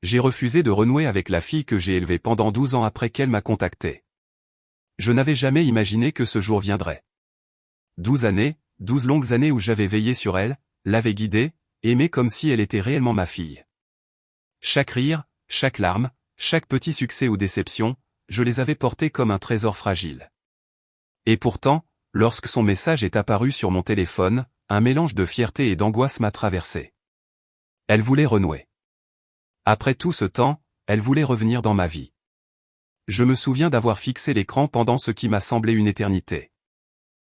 J'ai refusé de renouer avec la fille que j'ai élevée pendant 12 ans après qu'elle m'a contacté. Je n'avais jamais imaginé que ce jour viendrait. 12 années, 12 longues années où j'avais veillé sur elle, l'avais guidée, aimée comme si elle était réellement ma fille. Chaque rire, chaque larme, chaque petit succès ou déception, je les avais portés comme un trésor fragile. Et pourtant, lorsque son message est apparu sur mon téléphone, un mélange de fierté et d'angoisse m'a traversé. Elle voulait renouer. Après tout ce temps, elle voulait revenir dans ma vie. Je me souviens d'avoir fixé l'écran pendant ce qui m'a semblé une éternité.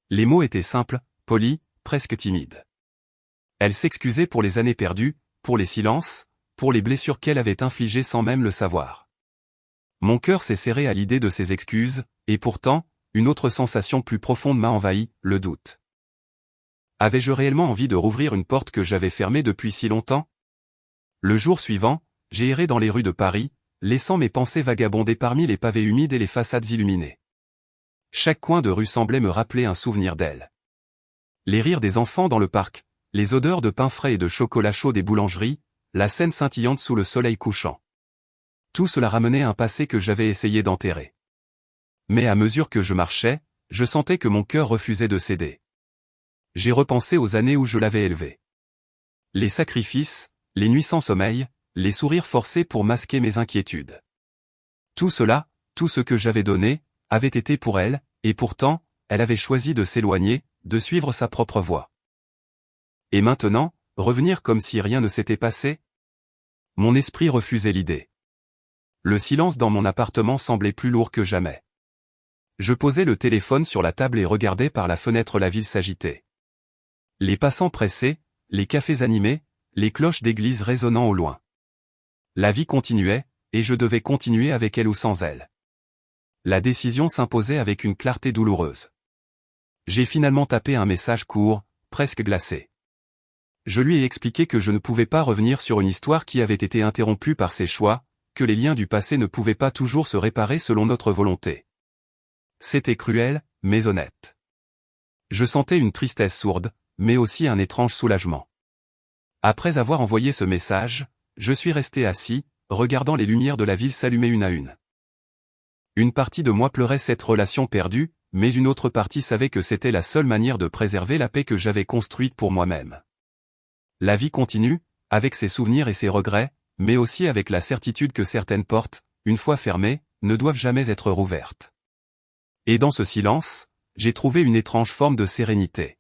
Les mots étaient simples, polis, presque timides. Elle s'excusait pour les années perdues, pour les silences, pour les blessures qu'elle avait infligées sans même le savoir. Mon cœur s'est serré à l'idée de ces excuses, et pourtant, une autre sensation plus profonde m'a envahi, le doute. Avais-je réellement envie de rouvrir une porte que j'avais fermée depuis si longtemps? Le jour suivant, j'ai erré dans les rues de Paris, laissant mes pensées vagabonder parmi les pavés humides et les façades illuminées. Chaque coin de rue semblait me rappeler un souvenir d'elle. Les rires des enfants dans le parc, les odeurs de pain frais et de chocolat chaud des boulangeries, la scène scintillante sous le soleil couchant. Tout cela ramenait un passé que j'avais essayé d'enterrer. Mais à mesure que je marchais, je sentais que mon cœur refusait de céder. J'ai repensé aux années où je l'avais élevée. Les sacrifices, les nuits sans sommeil, les sourires forcés pour masquer mes inquiétudes. Tout cela, tout ce que j'avais donné, avait été pour elle, et pourtant, elle avait choisi de s'éloigner, de suivre sa propre voie. Et maintenant, revenir comme si rien ne s'était passé? Mon esprit refusait l'idée. Le silence dans mon appartement semblait plus lourd que jamais. Je posais le téléphone sur la table et regardais par la fenêtre la ville s'agiter. Les passants pressés, les cafés animés, les cloches d'église résonnant au loin. La vie continuait, et je devais continuer avec elle ou sans elle. La décision s'imposait avec une clarté douloureuse. J'ai finalement tapé un message court, presque glacé. Je lui ai expliqué que je ne pouvais pas revenir sur une histoire qui avait été interrompue par ses choix, que les liens du passé ne pouvaient pas toujours se réparer selon notre volonté. C'était cruel, mais honnête. Je sentais une tristesse sourde, mais aussi un étrange soulagement. Après avoir envoyé ce message, je suis resté assis, regardant les lumières de la ville s'allumer une à une. Une partie de moi pleurait cette relation perdue, mais une autre partie savait que c'était la seule manière de préserver la paix que j'avais construite pour moi-même. La vie continue, avec ses souvenirs et ses regrets, mais aussi avec la certitude que certaines portes, une fois fermées, ne doivent jamais être rouvertes. Et dans ce silence, j'ai trouvé une étrange forme de sérénité.